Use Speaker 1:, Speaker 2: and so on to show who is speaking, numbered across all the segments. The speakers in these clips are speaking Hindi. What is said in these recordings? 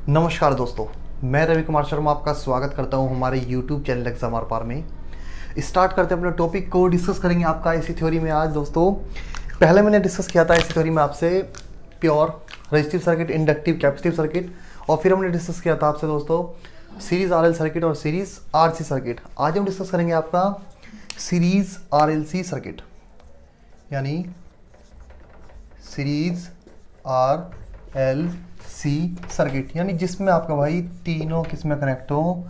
Speaker 1: नमस्कार दोस्तों, मैं रवि कुमार शर्मा आपका स्वागत करता हूं हमारे YouTube चैनल एग्जाम आर पार में। स्टार्ट करते हैं अपने टॉपिक को। डिस्कस करेंगे आपका एसी थ्योरी में। आज दोस्तों पहले मैंने डिस्कस किया था एसी थ्योरी में आपसे pure resistive circuit, inductive capacitive circuit, और फिर हमने डिस्कस किया था आपसे दोस्तों सीरीज आरएल सर्किट और सीरीज आरसी सर्किट। आज हम डिस्कस करेंगे आपका सीरीज आरएलसी सर्किट, यानी सीरीज आरएलसी सर्किट, यानी जिसमें आपका भाई तीनों किसमें कनेक्ट हो,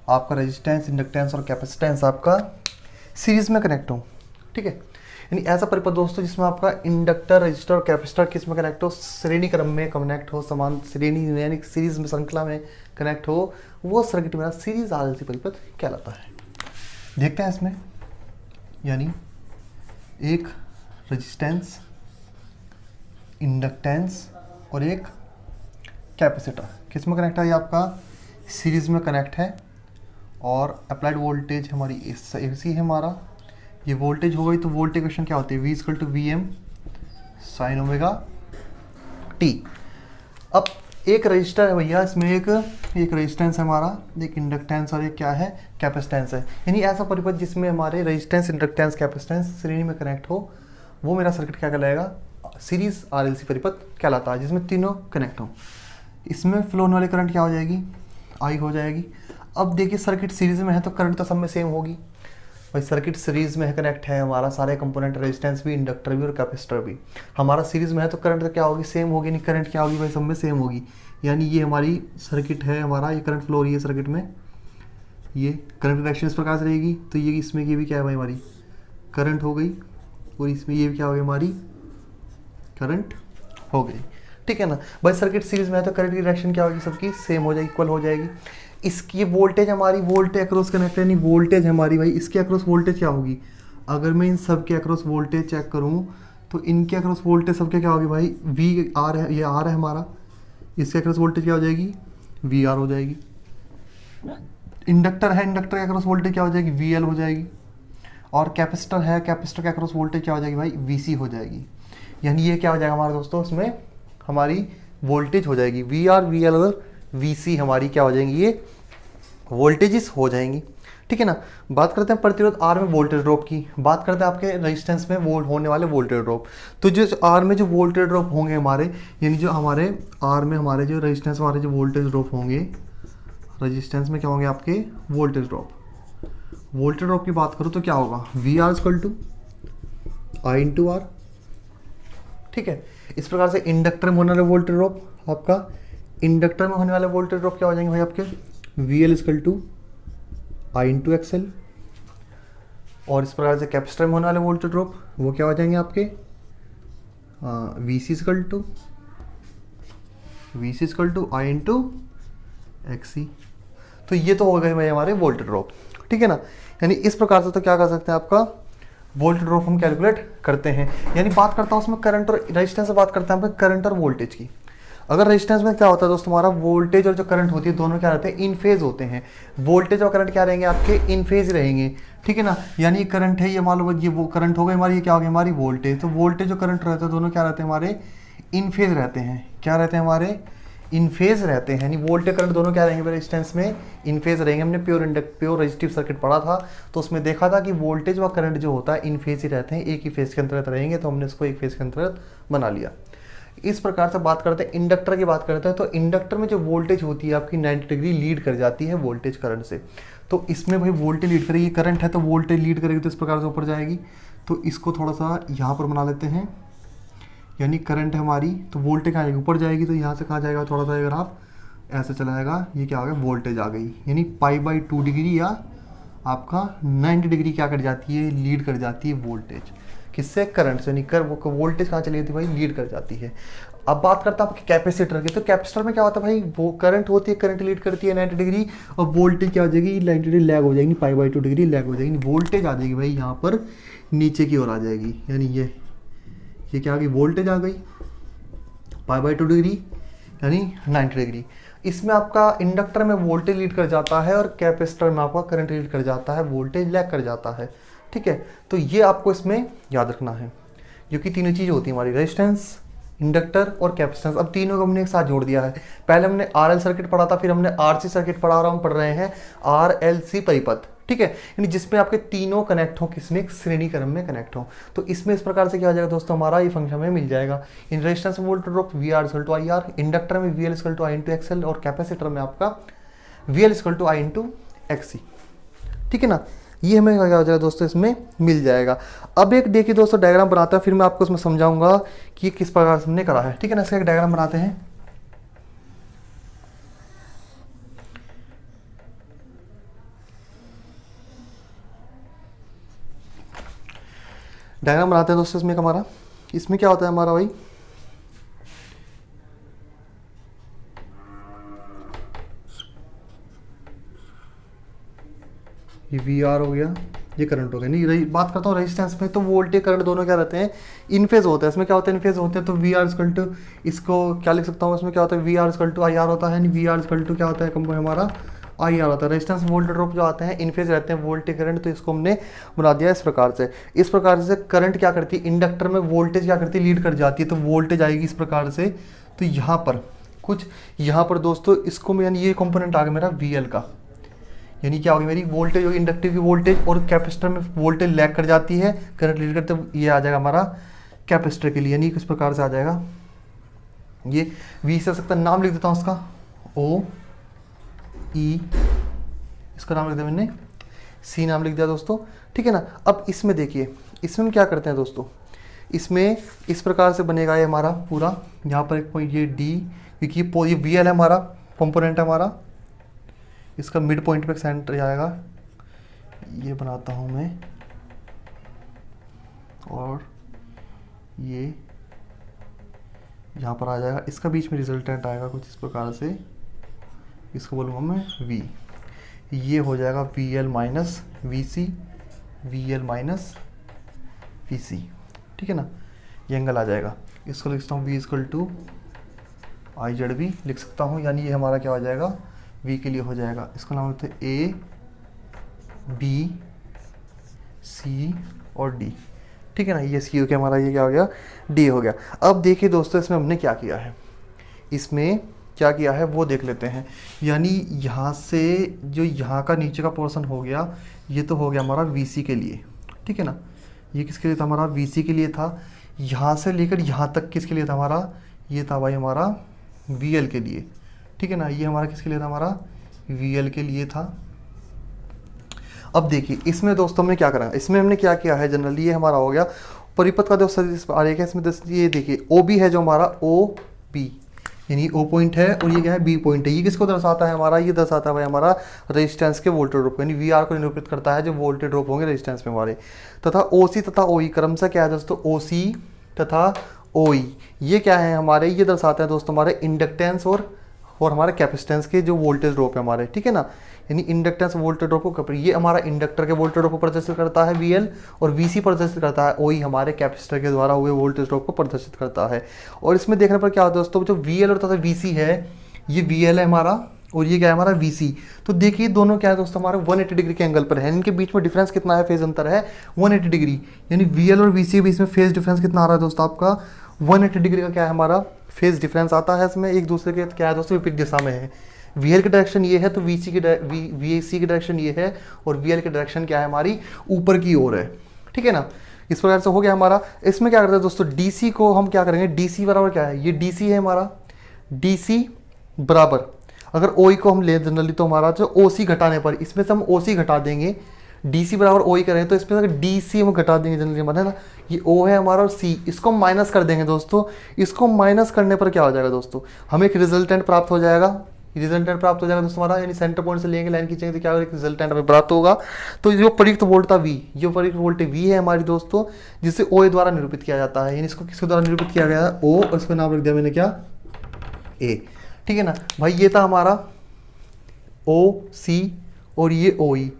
Speaker 1: आपका रेजिस्टेंस, इंडक्टेंस और कैपेसिटेंस आपका सीरीज में कनेक्ट हो। ठीक है, यानी ऐसा परिपथ दोस्तों जिसमें आपका इंडक्टर, रजिस्टर और कैपेसिटर किसमें कनेक्ट हो, श्रेणी क्रम में कनेक्ट हो, समान श्रेणी में यानी सीरीज में, श्रृंखला में कनेक्ट हो, वो सर्किट मेरा सीरीज आरएलसी परिपथ कहलाता है। देखते हैं इसमें, यानी एक रेजिस्टेंस, इंडक्टेंस और एक कैपेसिटर किस में कनेक्ट है, ये आपका सीरीज में कनेक्ट है। और अप्लाइड वोल्टेज हमारी एसी है, हमारा ये वोल्टेज हो गई। तो वोल्टेज क्वेश्चन क्या होती है, V = VM sin omega t। अब एक रजिस्टर है भैया, इसमें एक रेजिस्टेंस है हमारा, एक इंडक्टेंस और एक क्या है, कैपेसिटेंस है। यानी ऐसा परिपथ जिसमें हमारे रेजिस्टेंस, इंडक्टेंस, कैपेसिटेंस श्रेणी में कनेक्ट हो, वो मेरा सर्किट क्या कहलाएगा, सीरीज आरएलसी परिपथ कहलाता है, जिसमें तीनों कनेक्ट हो। इसमें फ्लो होने वाली करंट क्या हो जाएगी, आई हो जाएगी। अब देखिए सर्किट सीरीज में है तो करंट तो सब में सेम होगी भाई। सर्किट सीरीज में है, कनेक्ट है, हमारा सारे कंपोनेंट, रेजिस्टेंस भी, इंडक्टर भी और कैपेसिटर भी हमारा सीरीज में है, तो करंट तो क्या होगी, सेम होगी। नहीं, करंट क्या होगी भाई, सब में सेम होगी। यानी ये हमारी सर्किट है, हमारा ये करंट फ्लो हो रही है सर्किट में, ये करंट डायरेक्शन इस प्रकार से रहेगी। तो ये इसमें ये भी क्या है भाई, हमारी करंट हो गई, और इसमें ये भी क्या हो गई, हमारी करंट हो गई। ठीक है ना भाई। सर्किट सीरीज में है तो करंट की डायरेक्शन क्या होगी, सबकी सेम हो जाएगी, इक्वल हो जाएगी। इसकी वोल्टेज हमारी वोल्टेज अक्रॉस कनेक्ट है, नहीं वोल्टेज हमारी भाई इसके अक्रॉस वोल्टेज क्या होगी। अगर मैं इन सब के अक्रॉस वोल्टेज चेक करूं तो इनके अक्रॉस वोल्टेज सबके क्या होगी भाई, वी आर है, ये आर है हमारा, इसके अक्रॉस वोल्टेज क्या हो जाएगी, वी आर हो जाएगी। इंडक्टर है, इंडक्टर के अक्रॉस वोल्टेज क्या हो जाएगी, वी एल हो जाएगी। और कैपेसिटर है, कैपेसिटर के अक्रॉस वोल्टेज क्या हो जाएगी भाई, वी सी हो जाएगी। यानी ये क्या हो जाएगा हमारे दोस्तों, इसमें हमारी वोल्टेज हो जाएगी वी आर, वी एल और वी सी हमारी क्या हो जाएंगी, ये वोल्टेजेस हो जाएंगी। ठीक है ना। बात करते हैं प्रतिरोध आर में वोल्टेज ड्रॉप की, बात करते हैं आपके रेजिस्टेंस में होने वाले वोल्टेज ड्रॉप। तो जो आर में जो वोल्टेज ड्रॉप होंगे हमारे, यानी जो हमारे आर में हमारे जो रेजिस्टेंस हमारे जो वोल्टेज ड्रॉप होंगे, रेजिस्टेंस में क्या होंगे आपके वोल्टेज ड्रॉप। वोल्टेज ड्रॉप की बात करूँ तो क्या होगा, वी आर = I × R। ठीक है। इस प्रकार से इंडक्टर में होने वाले वोल्टेज ड्रॉप, आपका इंडक्टर में होने वाले वोल्टेज ड्रॉप क्या हो जाएंगे भाई आपके, VL = I × XL। और इस प्रकार से कैपेसिटर में होने वाले वोल्टेज ड्रॉप वो क्या हो जाएंगे आपके, VC = I × XC। तो ये तो हो गए भाई हमारे वोल्टेज ड्रॉप। ठीक है ना। यानी इस प्रकार से तो क्या कर सकते हैं, आपका वोल्टेज ड्रॉप हम कैलकुलेट करते हैं। यानी बात करता हूँ उसमें करंट और रेजिस्टेंस से बात करते हैं आपके करंट और वोल्टेज की। अगर रेजिस्टेंस में क्या होता है दोस्तों, हमारा वोल्टेज और जो करंट होती है दोनों क्या रहते हैं, इन फेज होते हैं। वोल्टेज और करंट क्या रहेंगे आपके, इन फेज रहेंगे। ठीक है ना। यानी करंट है, ये मान लो ये वो करंट हो गई हमारी, ये क्या हो गई हमारी वोल्टेज। तो वोल्टेज और करंट रहते हैं दोनों क्या रहते हैं हमारे, इन फेज रहते हैं। क्या रहते हैं हमारे, इन फेज रहते हैं। यानी वोल्टेज करंट दोनों क्या रहेंगे रेजिस्टेंस में, इन फेज रहेंगे। हमने प्योर रेजिस्टिव सर्किट पढ़ा था, तो उसमें देखा था कि वोल्टेज व करंट जो होता है इन फेज ही रहते हैं, एक ही फेज के अंतर्गत रहेंगे। तो हमने इसको एक फेज के अंतर्गत बना लिया। इस प्रकार से बात करते हैं इंडक्टर की बात करते हैं। तो इंडक्टर में जो वोल्टेज होती है आपकी 90 डिग्री लीड कर जाती है वोल्टेज करंट से। तो इसमें भाई वोल्टेज लीड करेगी, करंट है तो वोल्टेज लीड करेगी, तो इस प्रकार से ऊपर जाएगी। तो इसको थोड़ा सा यहाँ पर बना लेते हैं, यानी करंट है हमारी, तो वोल्टेज कहाँ जाएगी, ऊपर जाएगी। तो यहाँ से कहाँ जाएगा, थोड़ा सा अगर आप ऐसे चलाएगा, ये क्या हो गया, वोल्टेज आ गई। यानी π/2 डिग्री या आपका 90 डिग्री क्या कर जाती है, लीड कर जाती है वोल्टेज किससे, करंट से। नहीं कर वोल्टेज कहाँ चली जाती है भाई, लीड कर जाती है। अब बात करता है आपके कैपेसिटर की। तो कैपेसिटर में क्या होता है भाई, वो करंट होती है, करंट लीड करती है 90 डिग्री, और वोल्टेज क्या हो जाएगी, 90 डिग्री लैग हो जाएगी, π/2 डिग्री लैग हो जाएगी। वोल्टेज आ जाएगी भाई यहाँ पर नीचे की ओर आ जाएगी। यानी ये क्या आ गई, वोल्टेज आ गई π/2 डिग्री यानी 90 डिग्री। इसमें आपका इंडक्टर में वोल्टेज लीड कर जाता है और कैपेसिटर में आपका करंट लीड कर जाता है, वोल्टेज लैग कर जाता है। ठीक है। तो ये आपको इसमें याद रखना है, जो कि तीनों चीज़ होती है हमारी, रेजिस्टेंस, इंडक्टर और कैपेसिटेंस, अब तीनों को हमने एक साथ जोड़ दिया है। पहले हमने आरएल सर्किट पढ़ा था, फिर हमने आरसी सर्किट पढ़ा और हम पढ़ रहे हैं आरएलसी परिपथ, ठीक है, यानी जिसमें आपके तीनों कनेक्ट हो, किसमें, श्रेणी क्रम में कनेक्ट हो। तो इसमें इस प्रकार से क्या हो जाएगा दोस्तों, हमारा ये फंक्शन में मिल जाएगा। इन रेजिस्टेंस में voltage drop V R equal to I R, inductor में V L equal to I into X L, और कैपेसिटर में आपका V L equal to I into X C, ठीक है ना। ये हमें क्या हो जाएगा दोस्तों, इसमें मिल जाएगा। अब एक देखिए दोस्तों डायग्राम बनाता है, फिर मैं आपको इसमें समझाऊंगा कि किस प्रकार से हमने करा है, ठीक है ना। इसका एक डायग्राम बनाते हैं। डायग्राम बनाते हैं दोस्तों इसमें हमारा, इसमें क्या होता है हमारा भाई, ये वी आर हो गया, ये करंट हो गया। नहीं बात करता हूँ रेजिस्टेंस में, तो वोल्टेज करंट दोनों क्या रहते हैं, इन फेज होते हैं। इसमें क्या होता है, इन फेज होते हैं। तो वी आर इक्वल टू, इसको क्या लिख सकता हूँ, इसमें क्या होता है, V R equal to I R होता है, वी आर इक्वल टू क्या होता है, हमारा आई आर होता है। रेजिस्टेंस वोल्टेज ड्रॉप जो आते हैं इन फेज रहते हैं वोल्टेज करंट, तो इसको हमने बना दिया इस प्रकार से। इस प्रकार से करंट क्या करती है, इंडक्टर में वोल्टेज क्या करती है, लीड कर जाती है, तो वोल्टेज आएगी इस प्रकार से। तो यहाँ पर कुछ, यहाँ पर दोस्तों इसको यानी ये कंपोनेंट आ गया मेरा वी एल का, यानी क्या होगी मेरी वोल्टेज होगी इंडक्टिव की वोल्टेज, और कैपेसिटर में वोल्टेज लैग कर जाती है, करंट लीड करते, ये आ जाएगा हमारा कैपेसिटर के लिए, यानी किस प्रकार से आ जाएगा, ये वी से सकता, नाम लिख देता हूँ उसका ओ ई, इसका नाम लिख दिया मैंने, सी नाम लिख दिया दोस्तों, ठीक है ना। अब इसमें देखिए, इसमें हम क्या करते हैं दोस्तों, इसमें इस प्रकार से बनेगा ये हमारा पूरा, यहाँ पर एक पॉइंट ये डी, क्योंकि ये वी एल है हमारा, कंपोनेंट है हमारा, इसका मिड पॉइंट पे सेंटर आएगा, ये बनाता हूँ मैं, और ये यहाँ पर आ जाएगा, इसका बीच में रिजल्टेंट आएगा कुछ इस प्रकार से, इसको बोलूँगा मैं वी, ये हो जाएगा V L minus V C, V L minus V C, ठीक है ना, ये एंगल आ जाएगा। इसको लिख सकता हूँ V equal to I Z V लिख सकता हूँ, यानी ये हमारा क्या हो जाएगा, वी के लिए हो जाएगा। इसका नाम होता है ए बी सी और डी, ठीक है ना, ये सी हो गया हमारा, ये क्या हो गया, डी हो गया। अब देखिए दोस्तों इसमें हमने क्या किया है, इसमें क्या किया है वो देख लेते हैं। यानी यहाँ से जो यहाँ का नीचे का पोर्शन हो गया, ये तो हो गया हमारा वी सी के लिए, ठीक है ना, ये किसके लिए था, हमारा वी सी के लिए था। यहाँ से लेकर यहाँ तक किसके लिए था हमारा, ये था भाई हमारा वी एल के लिए, ठीक है ना, ये हमारा किसके लिए था, हमारा वी एल के लिए था। अब देखिए इसमें दोस्तों हमने क्या करा, इसमें हमने क्या किया है, जनरली ये हमारा हो गया परिपथ का दोस्तों आरेख है, इसमें ये देखिए ओ बी है जो हमारा ओ बी, यानी ओ पॉइंट है, और ये क्या है बी पॉइंट है। ये किसको दर्शाता है हमारा, ये दर्शाता है भाई हमारा रेजिस्टेंस के वोल्टेज ड्रॉप, यानी वी आर को निरूपित करता है जो वोल्टेज ड्रॉप होंगे रेजिस्टेंस में हमारे। तथा ओ सी तथा ओ ई क्रम से क्या है दोस्तों, ओ सी तथा ओ ई ये क्या है हमारे, ये दर्शाते हैं दोस्तों हमारे इंडक्टेंस और हमारे कैपेसिटेंस के जो वोल्टेज ड्रॉप है हमारे, ठीक है ना, यानी इंडक्टेंस वोल्टेज ड्रॉप को ये हमारा इंडक्टर के वोल्टेज ड्रॉप को प्रदर्शित करता है वीएल, और वीसी प्रदर्शित करता है ओई हमारे कैपेसिटर के द्वारा हुए वोल्टेज ड्रॉप को प्रदर्शित करता है। और इसमें देखने पर क्या होता है दोस्तों, जो वीएल और तथा वीसी है, ये वीएल है हमारा और ये क्या है हमारा वीसी। तो देखिए दोनों क्या है दोस्तों हमारे 180 डिग्री के एंगल पर है, इनके बीच में डिफरेंस कितना है, फेज अंतर है 180 डिग्री, यानी वीएल और वीसी के बीच में फेज डिफरेंस कितना आ रहा है दोस्तों आपका 180 डिग्री का क्या है हमारा फेज डिफरेंस आता है। इसमें एक दूसरे के क्या है दोस्तों विपरीत दिशा में है, वीएल की डायरेक्शन ये है तो वीसी की वीसी की डायरेक्शन ये है, और वीएल की डायरेक्शन क्या है हमारी ऊपर की ओर है, ठीक है ना। इस प्रकार से हो गया हमारा। इसमें क्या करते हैं दोस्तों, डीसी को हम क्या करेंगे, डीसी बराबर क्या है, ये डीसी है हमारा, डीसी बराबर अगर ओई को हम ले जनरली तो हमारा जो ओसी घटाने पर, इसमें से हम ओसी घटा देंगे, डीसी बराबर ओई करें तो इसमें से डीसी हम घटा देंगे जनरली हमारा, है ना, ये ओ है हमारा और सी, इसको हम माइनस कर देंगे दोस्तों। इसको माइनस करने पर क्या हो जाएगा दोस्तों, हमें एक रिजल्टेंट प्राप्त हो जाएगा, रिजल्टेंट प्राप्त हो जाएगा दोस्तों हमारा, यानी सेंटर पॉइंट से लेंगे लाइन खींचेंगे तो क्या होगा, एक रिजल्टेंट हमें प्राप्त होगा। तो जो प्रयुक्त वोल्ट था वी, जो प्रयुक्त वोल्टेज वी है हमारी दोस्तों, जिसे ओ द्वारा निरूपित किया जाता है, यानी इसको किसके द्वारा निरूपित किया गया है, ओ, और इसका नाम रख दिया मैंने क्या, ए, ठीक है ना भाई। ये था हमारा ओ सी और ये ओ ई,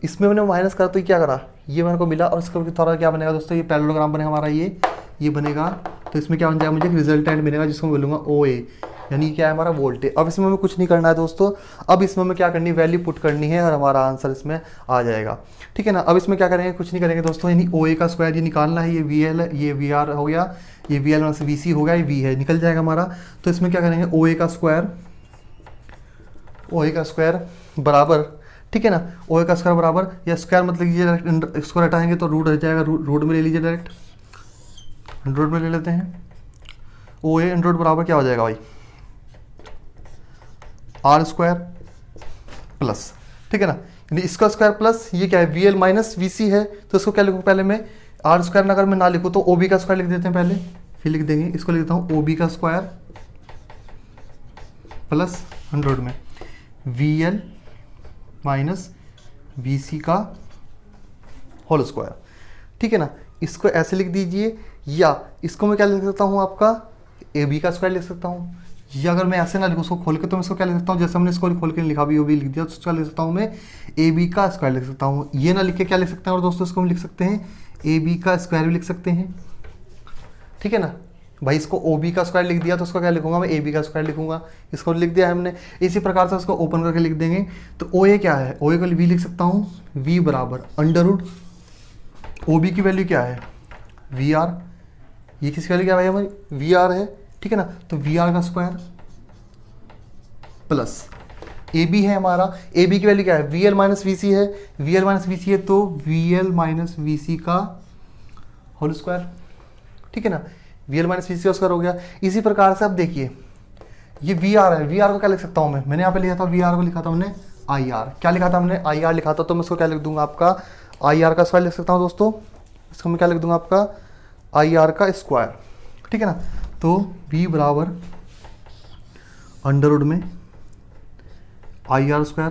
Speaker 1: इसमें मैंने माइनस करा तो ये क्या करा, ये मेरे को मिला, और इसका थोड़ा क्या बनेगा दोस्तों, ये पैरेललोग्राम बनेगा हमारा, ये बनेगा। तो इसमें क्या बन जाएगा, मुझे एक रिजल्टेंट मिलेगा जिसको मैं बोलूँगा ओ ए, यानी क्या है हमारा वोल्टेज। अब इसमें हमें कुछ नहीं करना है दोस्तों, अब इसमें हमें क्या करनी है, वैल्यू पुट करनी है और हमारा आंसर इसमें आ जाएगा। ठीक है ना। अब इसमें क्या करेंगे, कुछ नहीं करेंगे दोस्तों, यानी ओ ए का स्क्वायर ये निकालना है, ये वी एल है, ये वी आर हो गया, ये वी एल वी सी हो गया, ये वी है, निकल जाएगा हमारा। तो इसमें क्या करेंगे, ओ ए का स्क्वायर बराबर, ठीक है ना, ओ ए का स्क्वायर बराबर, या स्क्वायर मतलब लीजिए स्क्वायर हटाएंगे तो रूट रह जाएगा, रूट में ले लीजिए डायरेक्ट, रूट में ले लेते हैं। ओ ए रूट बराबर क्या हो जाएगा भाई, आर स्क्वायर प्लस, ठीक है ना, यानी इसका स्क्वायर प्लस ये क्या है, वी एल माइनस वी सी है, तो इसको क्या लिखूँ पहले मैं, आर स्क्वायर अगर मैं ना लिखूँ तो ओ बी का स्क्वायर लिख देते हैं पहले, फिर लिख देंगे, इसको लिख देता हूँ ओ बी का स्क्वायर प्लस 100 में वी एल माइनस वी सी का होल स्क्वायर, ठीक है ना। इसको ऐसे लिख दीजिए, या इसको मैं क्या लिख सकता हूँ आपका ए बी का स्क्वायर लिख सकता हूँ, या अगर मैं ऐसे ना लिखूँ उसको खोल के तो मैं इसको क्या लिख सकता हूँ, जैसे हमने इसको खोल के लिखा भी ओ बी लिख दिया, तो उसका लिख सकता हूँ मैं ए बी का स्क्वायर लिख सकता हूँ। ये ना लिख के क्या लिख सकते हैं और दोस्तों इसको हम लिख सकते हैं ए बी का स्क्वायर भी लिख सकते हैं, ठीक है ना भाई। इसको ओ बी का स्क्वायर लिख दिया तो उसको क्या लिखूंगा मैं, ए बी का स्क्वायर लिखूंगा, इसको लिख दिया है हमने। इसी प्रकार से उसको ओपन करके लिख देंगे, तो ओ ए क्या है, ओ ए को वी लिख सकता हूँ, वी बराबर अंडर रूट ओ बी की वैल्यू क्या है, वी आर, ये किसकी वैल्यू क्या है भाई हमारी, वी आर है, ठीक है ना। तो वी आर का स्क्वायर प्लस ए बी है हमारा, ए बी की वैल्यू क्या है, वी एल माइनस वी सी है, वी एल माइनस वी सी है तो वी एल माइनस वी सी का होल स्क्वायर, ठीक है ना, वी एल माइनस वी सी का स्क्वायर हो गया। इसी प्रकार से अब देखिए ये वी आर है, वी आर को क्या लिख सकता हूँ मैंने यहाँ पे लिखा था वी आर को लिखा था हमने आई आर, क्या लिखा था हमने आई आर लिखा था, तो मैं इसको क्या लिख दूंगा आपका आई आर का स्क्वायर लिख सकता हूँ दोस्तों, इसको मैं क्या लिख दूंगा आपका आई आर का स्क्वायर, ठीक है ना। तो वी बराबर अंडर रूट में I R square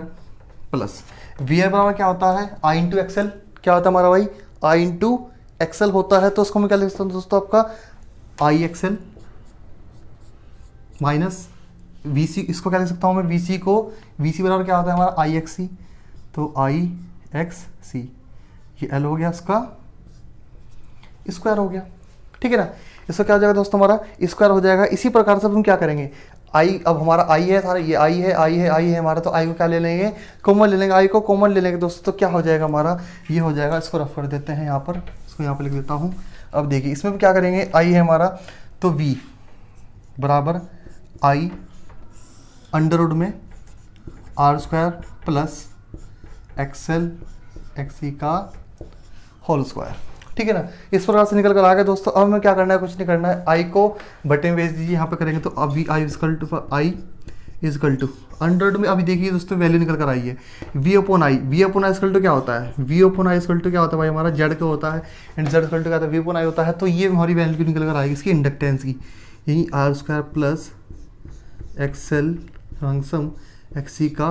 Speaker 1: plus V R बराबर क्या होता है, आई इंटू एक्सएल, क्या होता है हमारा भाई आई इंटू एक्सएल होता है, तो उसको मैं क्या लिख सकता हूँ दोस्तों आपका आई एक्सएल माइनस वी सी, इसको क्या लिख सकता हूँ मैं वी सी को, वी सी बराबर क्या होता है हमारा आई एक्स सी, तो आई एक्स सी, ये एल हो गया, इसका स्क्वायर हो गया, ठीक है ना। इसका क्या हो जाएगा दोस्तों हमारा स्क्वायर हो जाएगा। इसी प्रकार से हम क्या करेंगे, आई, अब हमारा आई है सारा, ये आई है, आई है, आई है हमारा, तो आई को क्या ले लेंगे, कॉमन ले लेंगे, आई को कॉमन ले लेंगे दोस्तों, तो क्या हो जाएगा हमारा, ये हो जाएगा, इसको रफ कर देते हैं यहाँ पर, इसको यहाँ पर लिख देता हूँ। अब देखिए इसमें भी क्या करेंगे, आई है हमारा, तो वी बराबर आई अंडर रूट में R square plus XL XC का होल स्क्वायर, ठीक है ना। इस प्रकार से निकल कर आ गया दोस्तों। अब हमें क्या करना है, कुछ नहीं करना है, आई को बटे में भेज दीजिए, यहाँ पे करेंगे तो अभी आई इजकल टू अंडर में, अभी देखिए दोस्तों वैल्यू निकल कर आई है V upon I, V upon I equal to क्या होता है, V upon I equal to क्या होता है भाई हमारा जेड का होता है, एंड जेड इजकल टू क्या होता है, वी अपॉन आई होता है। तो ये हमारी वैल्यू निकल कर आएगी इसकी इंडक्टेंस की, यही R square plus XL sum XC का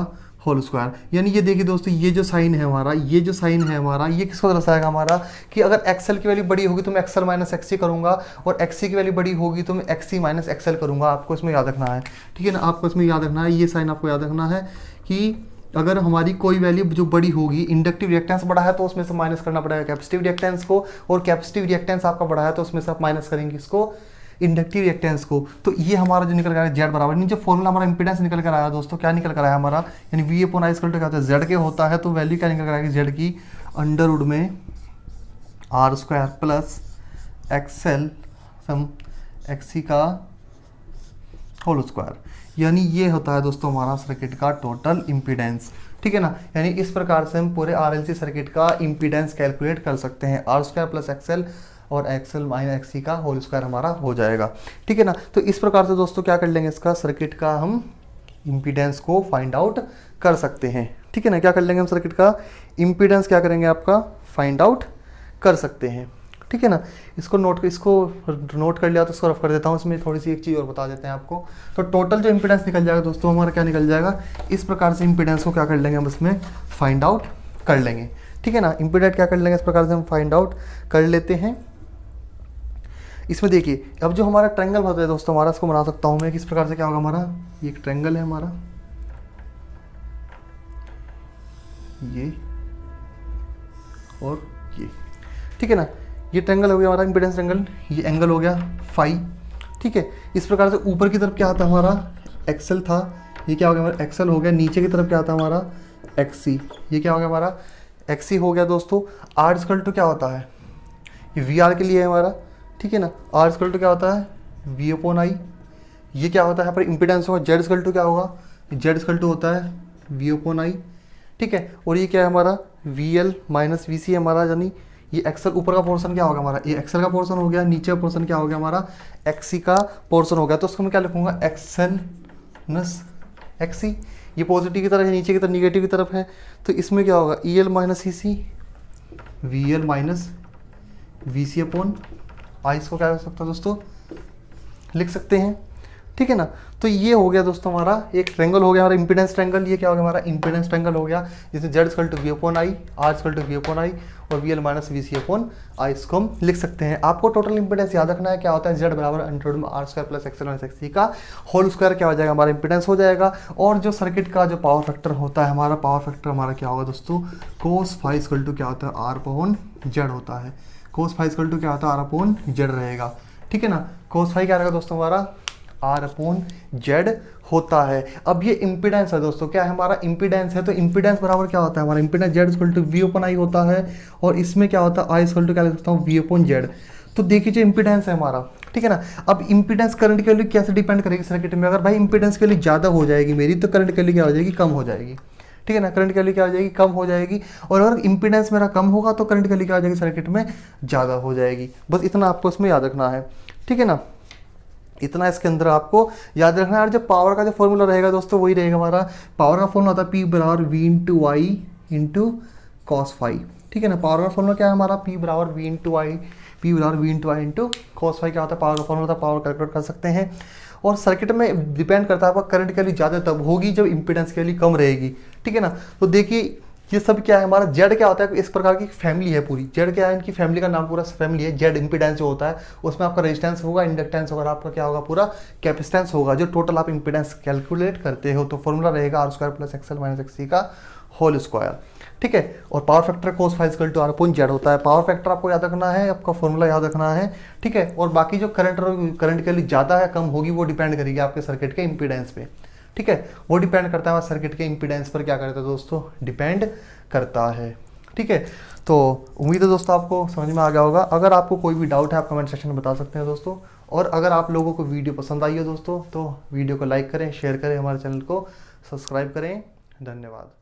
Speaker 1: होल स्क्वायर। यानी ये देखिए दोस्तों ये जो साइन है हमारा, ये जो साइन है हमारा, ये किसको दर्शाएगा हमारा कि अगर एक्सएल की वैल्यू बड़ी होगी तो मैं एक्सएल माइनस एक्सी करूंगा, और एक्सी की वैल्यू बड़ी होगी तो मैं एक्सी माइनस एक्सएल करूंगा। आपको इसमें याद रखना है, ठीक है ना, आपको इसमें याद रखना है, ये साइन आपको याद रखना है कि अगर हमारी कोई वैल्यू जो बड़ी होगी, इंडक्टिव रिएक्टेंस बड़ा है तो उसमें से माइनस करना पड़ेगा कैपेसिटिव रिएक्टेंस को, और कैपेसिटिव रिएक्टेंस आपका बड़ा है तो उसमें से आप माइनस करेंगे इसको इंडक्टिव रिएक्टेंस को। तो ये हमारा जो निकल कर आया जेड बराबर, जो फॉर्मूला हमारा इंपीडेंस निकल कर आया दोस्तों, क्या निकल कर आया हमारा, यानी V upon I equal to क्या होता है जेड के होता है, तो वैल्यू क्या निकल कर आएगी जेड की अंडर रूट में R square plus XL sum XC का होल स्क्वायर। यानी ये होता है दोस्तों हमारा सर्किट का टोटल इम्पीडेंस, ठीक है ना। यानी इस प्रकार से हम पूरे आरएलसी सर्किट का इम्पीडेंस कैलकुलेट कर सकते हैं, आर स्क्वायर प्लस एक्सएल और एक्सएल माइनस एक्सी का होल स्क्वायर हमारा हो जाएगा, ठीक है ना। तो इस प्रकार से दोस्तों क्या कर लेंगे, इसका सर्किट का हम इम्पीडेंस को फाइंड आउट कर सकते हैं, ठीक है ना। क्या कर लेंगे हम सर्किट का इम्पीडेंस क्या करेंगे आपका फाइंड आउट कर सकते हैं, ठीक है ना। इसको नोट कर लिया तो इसको रफ कर देता हूँ। इसमें थोड़ी सी एक चीज़ और बता देते हैं आपको, तो टोटल जो इम्पीडेंस निकल जाएगा दोस्तों हमारा क्या निकल जाएगा, इस प्रकार से इम्पीडेंस को क्या कर लेंगे हम इसमें फाइंड आउट कर लेंगे, ठीक है ना। इम्पीडेंस क्या कर लेंगे इस प्रकार से हम फाइंड आउट कर लेते हैं। इसमें देखिए अब जो हमारा ट्रायंगल होता है दोस्तों हमारा, इसको बना सकता हूँ मैं किस प्रकार से, क्या होगा हमारा, ये एक ट्रायंगल है हमारा, ये और ये, ठीक है ना। ये ट्रायंगल हो गया हमारा इम्पीडेंस ट्रायंगल, ये एंगल हो गया फाई, ठीक है। इस प्रकार से ऊपर की तरफ क्या आता है हमारा एक्सएल था, ये क्या हो गया हमारा एक्सएल हो गया, नीचे की तरफ क्या था हमारा एक्सी, ये क्या हो गया हमारा एक्सी हो गया दोस्तों। आर इक्वल टू क्या होता है, ये वी आर के लिए है हमारा, ठीक है ना। आर इक्वल टू क्या होता है वी अपॉन आई, ये क्या होता है यहाँ पर इम्पिडेंस होगा। जेड इक्वल टू क्या होगा, जेड इक्वल टू होता है वी अपॉन आई, ठीक है। और ये क्या है हमारा वी एल माइनस वी सी हमारा, यानी ये एक्सेल ऊपर का पोर्शन क्या होगा हमारा, ये एक्सेल का पोर्शन हो गया, नीचे का पोर्शन क्या हो गया हमारा एक्सी का पोर्शन हो गया। तो उसको मैं क्या लिखूंगा एक्सेल नस एक्सी, ये पॉजिटिव की तरफ है, नीचे की तरफ निगेटिव की तरफ है, तो इसमें क्या होगा E L minus E C V L minus V C upon I, इसको क्या हो सकता है दोस्तों लिख सकते हैं, ठीक है ना। तो ये हो गया दोस्तों हमारा एक ट्रायंगल हो गया हमारा इंपीडेंस ट्रायंगल। ये क्या हो गया हमारा इंपीडेंस ट्रायंगल हो गया, जिसमें Z equal to V upon I, R equal to V upon I और V L minus V C upon I, इसको हम लिख सकते हैं। आपको टोटल इंपीडेंस याद रखना है, क्या होता है जेड बराबर under R square plus XL minus XC का होल स्क्वायर क्या हो जाएगा हमारा इंपीडेंस हो जाएगा। और जो सर्किट का जो पावर फैक्टर होता है हमारा, पावर फैक्टर हमारा क्या होगा दोस्तों कोस फाई इक्वल टू क्या होता है आर अपॉन जेड होता है। कोस फाई इक्वल टू क्या होता है आर अपॉन जेड रहेगा, ठीक है ना। कोस फाई क्या रहेगा दोस्तों हमारा आर अपॉन जेड होता है। अब ये इम्पीडेंस है दोस्तों, क्या है हमारा इम्पीडेंस है, तो इम्पीडेंस बराबर क्या होता है हमारा impedance Z equal to V upon I होता है, और इसमें क्या होता है आई इक्वल टू क्या लिख सकता हूँ वी ओपन जेड। तो देखिए जो इम्पीडेंस है हमारा, ठीक है ना। अब इम्पीडेंस करंट के लिए कैसे डिपेंड करेगी सर्किट में, अगर भाई इम्पीडेंस के लिए ज़्यादा हो जाएगी मेरी, तो करंट के लिए क्या हो जाएगी कम हो जाएगी, ठीक है ना। करंट के लिए क्या हो जाएगी कम हो जाएगी, और अगर इम्पीडेंस मेरा कम होगा तो करंट के लिए क्या हो जाएगी सर्किट में ज़्यादा हो जाएगी। बस इतना आपको इसमें याद रखना है, ठीक है ना। इतना इसके अंदर आपको याद रखना है। और जो पावर का जो फॉर्मूला रहेगा दोस्तों वही रहेगा हमारा, पावर का फॉर्मूला होता है पी बराबर V into I into cos phi, ठीक है ना। पावर का फॉर्मूला क्या है हमारा पी बराबर वी इंटू आई, पी बराबर V into I into cos phi क्या होता है पावर का फॉर्मूला होता है, पावर कैलकुलेट कर सकते हैं। और सर्किट में डिपेंड करता है आपका करंट के लिए ज़्यादा तब होगी जब इंपीडेंस के लिए कम रहेगी, ठीक है ना। तो देखिए ये सब क्या है हमारा जेड क्या होता है इस प्रकार की फैमिली है पूरी। जेड क्या है इनकी फैमिली का नाम पूरा फैमिली है। जेड इंपीडेंस जो होता है उसमें आपका रेजिस्टेंस होगा, इंडक्टेंस होगा, आपका क्या होगा पूरा कैपेसिटेंस होगा, जो टोटल आप इंपीडेंस कैलकुलेट करते हो। तो फॉर्मूला रहेगा R square plus XL minus XC का होल स्क्वायर, ठीक है। और power factor cos phi equal to R upon Z होता है। पावर फैक्टर आपको याद रखना है, आपका फॉर्मूला याद रखना है, ठीक है। और बाकी जो करंट के लिए ज़्यादा है कम होगी वो डिपेंड करेगी आपके सर्किट के इंपीडेंस पे, ठीक है। वो डिपेंड करता है सर्किट के इंपीडेंस पर क्या करता है दोस्तों डिपेंड करता है, ठीक है। तो उम्मीद है दोस्तों आपको समझ में आ गया होगा। अगर आपको कोई भी डाउट है आप कमेंट सेक्शन में बता सकते हैं दोस्तों। और अगर आप लोगों को वीडियो पसंद आई हो दोस्तों तो वीडियो को लाइक करें, शेयर करें, हमारे चैनल को सब्सक्राइब करें। धन्यवाद।